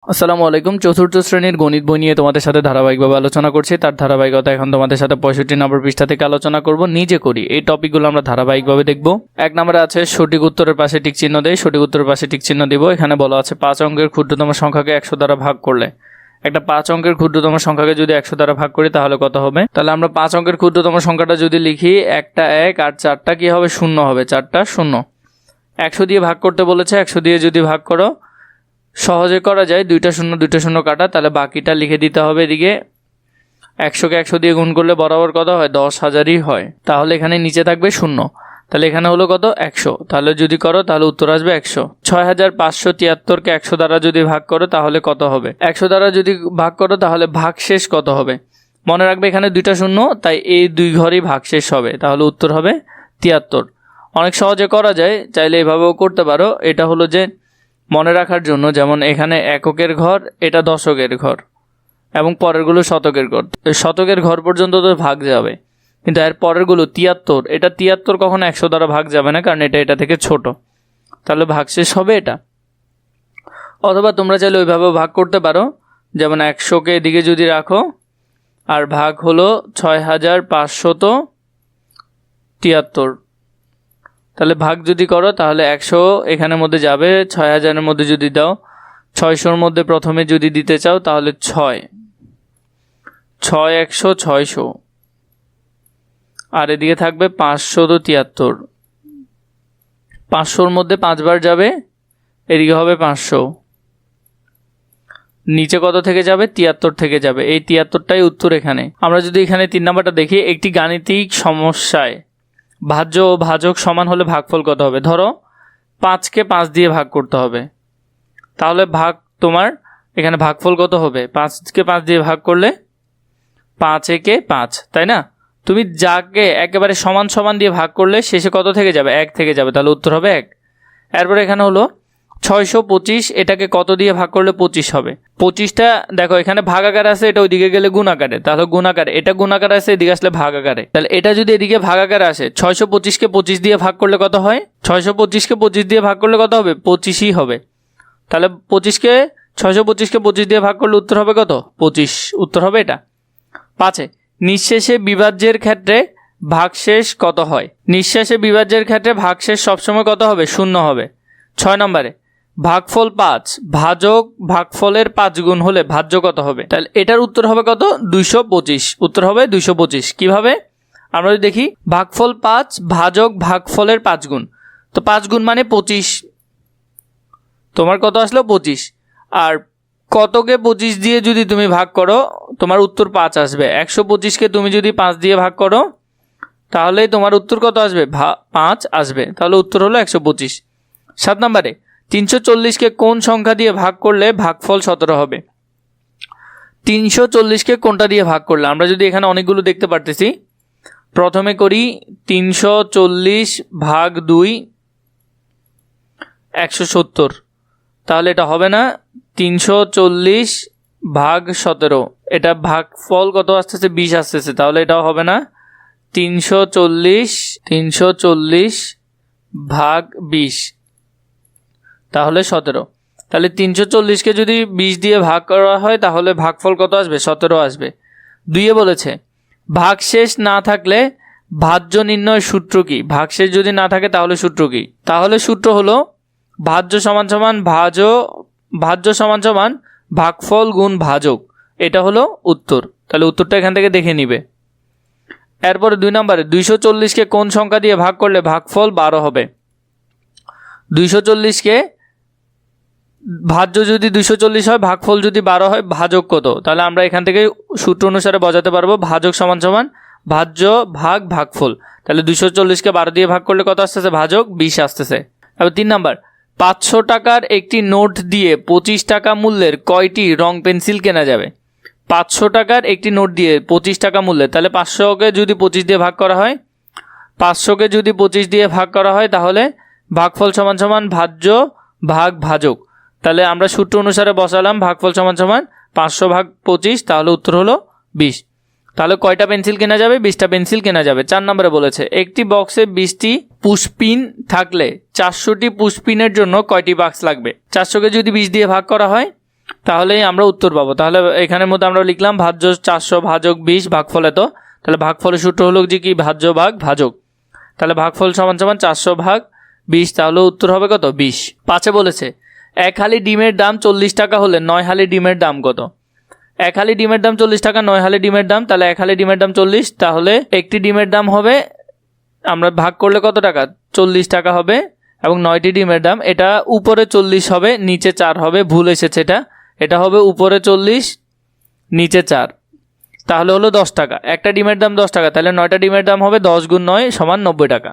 আসসালামু আলাইকুম। চতুর্থ শ্রেণীর গণিত বই নিয়ে তোমাদের সাথে ধারাবাহিকভাবে আলোচনা করছি। তার ধারাবাহিকতা এখন তোমাদের সাথে 65 নম্বর পৃষ্ঠা থেকে আলোচনা করব। নিজে করি এই টপিকগুলো আমরা ধারাবাহিকভাবে দেখব। এক নম্বরে আছে সঠিক উত্তরের পাশে টিক চিহ্ন দেয়। সঠিক উত্তরের পাশে টিক চিহ্ন দিব। এখানে বলা আছে 5 অঙ্কের ক্ষুদ্রতম সংখ্যাকে 100 দ্বারা ভাগ করলে, একটা 5 অঙ্কের ক্ষুদ্রতম সংখ্যাকে যদি 100 দ্বারা ভাগ করি তাহলে কত হবে? তাহলে আমরা 5 অঙ্কের ক্ষুদ্রতম সংখ্যাটা যদি লিখি, একটা 1 আর 4টা কি হবে? 0 হবে। 4টা 0। 100 দিয়ে ভাগ করতে বলেছে, 100 দিয়ে যদি ভাগ করো সহজে করা যায়, 2টা 0 কাটা, তাহলে বাকিটা লিখে দিতে হবে এদিকে। 100কে 100 দিয়ে গুণ করলে বরাবর কত হয়? 10,000ই হয়। তাহলে এখানে নিচে থাকবে 0, তাহলে এখানে হলো কত? 100। তাহলে যদি করো তাহলে উত্তর আসবে 100। 6573কে 100 দ্বারা যদি ভাগ করো তাহলে কত হবে? 100 দ্বারা যদি ভাগ করো তাহলে ভাগশেষ কত হবে? মনে রাখবে এখানে 2টা 0, তাই এই 2 ঘরই ভাগশেষ হবে, তাহলে উত্তর হবে 73। অনেক সহজে করা যায়, চাইলে এভাবেও করতে পারো। এটা হলো যে মনে রাখার জন্য, যেমন এখানে এককের ঘর, এটা দশকের ঘর এবং পরেরগুলো শতকের ঘর। শতকের ঘর পর্যন্ত তো ভাগ যাবে, কিন্তু এর পরেরগুলো 73, এটা 73 কখনো 100 দ্বারা ভাগ যাবে না, কারণ এটা থেকে ছোট, তাহলে ভাগশেষ হবে এটা। অথবা তোমরা চাইলে ওইভাবেও ভাগ করতে পারো, যেমন 100কে এদিকে যদি রাখো আর ভাগ হলো 6573, তাহলে ভাগ যদি করো তাহলে 100 এখানের মধ্যে যাবে, 6000-এর মধ্যে যদি দাও, 600-র মধ্যে প্রথমে যদি দিতে চাও তাহলে 6 100 600, আর এদিকে থাকবে 573। 500-র মধ্যে 5 বার যাবে, এদিকে হবে 500। নিচে কত থেকে যাবে? 73 থেকে যাবে। এই 73টাই উত্তর এখানে। আমরা যদি এখানে 3 নাম্বারটা দেখি, একটি গাণিতিক সমস্যায় ভাজ্য ও ভাজক সমান হলে ভাগফল কত হবে? ধরো 5কে 5 দিয়ে ভাগ করতে হবে, তাহলে তোমার এখানে ভাগফল কত হবে? 5কে 5 দিয়ে ভাগ করলে 5 একে 5, তাই না? তুমি যাকে একেবারে সমান সমান দিয়ে ভাগ করলে শেষে কত থেকে যাবে? 1 থেকে যাবে, তাহলে উত্তর হবে 1। এরপর এখানে হলো 625, এটাকে কত দিয়ে ভাগ করলে 25 হবে? 25টা দেখো এখানে ভাগাকার আছে, এটা ওইদিকে গেলে গুণাকারে, তাহলে গুণাকারে, এটা গুণাকার আছে, এদিকে আসলে ভাগাকারে, তাহলে এটা যদি এদিকে ভাগাকারে আসে, 625কে 25 দিয়ে ভাগ করলে কত হয়? 625কে 25 দিয়ে ভাগ করলে কত হবে? 25ই হবে। তাহলে 625কে 25 দিয়ে ভাগ করলে উত্তর হবে কত? 25। উত্তর হবে এটা। 5, নিঃশেষে বিভাজ্যের ক্ষেত্রে ভাগশেষ কত হয়? নিঃশেষে বিভাজ্যের ক্ষেত্রে ভাগশেষ সবসময় কত হবে? 0 হবে। 6 নম্বরে ভাগফল 5, ভাজক ভাগফলের 5 গুণ হলে ভাজ্য কত হবে? তাহলে এটার উত্তর হবে কত? 225। উত্তর হবে 225। কিভাবে? আমরা যদি দেখি, ভাগফল 5, ভাজক ভাগফলের 5 গুণ, তো 5 গুণ মানে 25, তোমার কত আসলো? 25। আর কতকে 25 দিয়ে যদি তুমি ভাগ করো তোমার উত্তর 5 আসবে। 125কে তুমি যদি 5 দিয়ে ভাগ করো তাহলে তোমার উত্তর কত আসবে? 5 আসবে, তাহলে উত্তর হলো 125। 7 নম্বরে 340কে কোন সংখ্যা দিয়ে ভাগ করলে ভাগফল 17 হবে? 340কে কোনটা দিয়ে ভাগ করলে? আমরা যদি এখানে অনেকগুলো দেখতে পারতেছি, প্রথমে করি 340 ভাগ 2 170, তাহলে এটা হবে না। 340 ভাগ 17, এটা ভাগফল কত আসতেছে? 20 আসতেছে, তাহলে এটাও হবে না। 340 ভাগ 20, তাহলে 17। তাহলে 340কে যদি 20 দিয়ে ভাগ করা হয় তাহলে ভাগফল কত আসবে? 17 আসবে। 2 বলেছে ভাগশেষ না থাকলে ভাজ্য নির্ণয় সূত্র কি? ভাগশেষ যদি না থাকে তাহলে সূত্র কি? তাহলে সূত্র হলো ভাজ্য সমান সমান ভাজ্য সমান সমান ভাগফল গুণ ভাজক, এটা হলো উত্তর। তাহলে উত্তরটা এখান থেকে দেখে নিবে। এরপরে 2 নম্বরে 240কে কোন সংখ্যা দিয়ে ভাগ করলে ভাগফল 12 হবে? 240কে ভাজ্য যদি 240 হয়, ভাগফল যদি 12 হয়, ভাজক কত? তাহলে আমরা এখান থেকে সূত্র অনুসারে বোঝাতে পারবো, ভাজক সমান সমান ভাজ্য ভাগ ভাগফল। তাহলে 240কে 12 দিয়ে ভাগ করলে কত আসতেছে? ভাজক 20 আসতেছে। এবার 3 নাম্বার 500 টাকার একটি নোট দিয়ে 25 টাকা মূল্যের কয়টি রং পেন্সিল কেনা যাবে? 500 টাকার একটি নোট দিয়ে 25 টাকা মূল্যের, তাহলে 500কে যদি 25 দিয়ে ভাগ করা হয়, 500কে যদি 25 দিয়ে ভাগ করা হয় তাহলে ভাগফল সমান সমান ভাজ্য ভাগ ভাজক। তাহলে আমরা সূত্র অনুসারে বসালাম, ভাগফল সমান সমান 500 ভাগ 25, তাহলে উত্তর হলো 20। তাহলে কয়টা পেন্সিল কেনা যাবে? 20টা পেন্সিল কেনা যাবে। 4 নম্বরে বলেছে একটি বক্সে 20টি পুশপিন থাকলে 400টি পুশপিনের জন্য কয়টি বাক্স লাগবে? 400কে যদি 20 দিয়ে ভাগ করা হয় তাহলেই আমরা উত্তর পাবো। তাহলে এখানের মধ্যে আমরা লিখলাম ভাজ্য 400 ভাজক 20 ভাগফল এত। তাহলে ভাগফলের সূত্র হলো যে কি ভাজ্য ভাগ ভাজক। তাহলে ভাগফল সমান সমান 400 ভাগ 20, তাহলে উত্তর হবে কত 20। 5 বলেছে 1 হালি ডিমের দাম 40 টাকা হলে 9 হালি ডিমের দাম কত। 1 হালি ডিমের দাম 40 টাকা, 9 হালি ডিমের দাম, তাহলে 1 হালি ডিমের দাম 40, তাহলে একটি ডিমের দাম হবে আমরা ভাগ করলে কত টাকা 40 টাকা হবে, এবং 9টি ডিমের দাম, এটা উপরে 40 হবে নিচে 4 হবে, ভুল এসেছে এটা হবে উপরে 40 নিচে 4, তাহলে হলো 10 টাকা। একটা ডিমের দাম 10 টাকা, তাহলে 9টা ডিমের দাম হবে 10 গুণ 9 সমান 90 টাকা।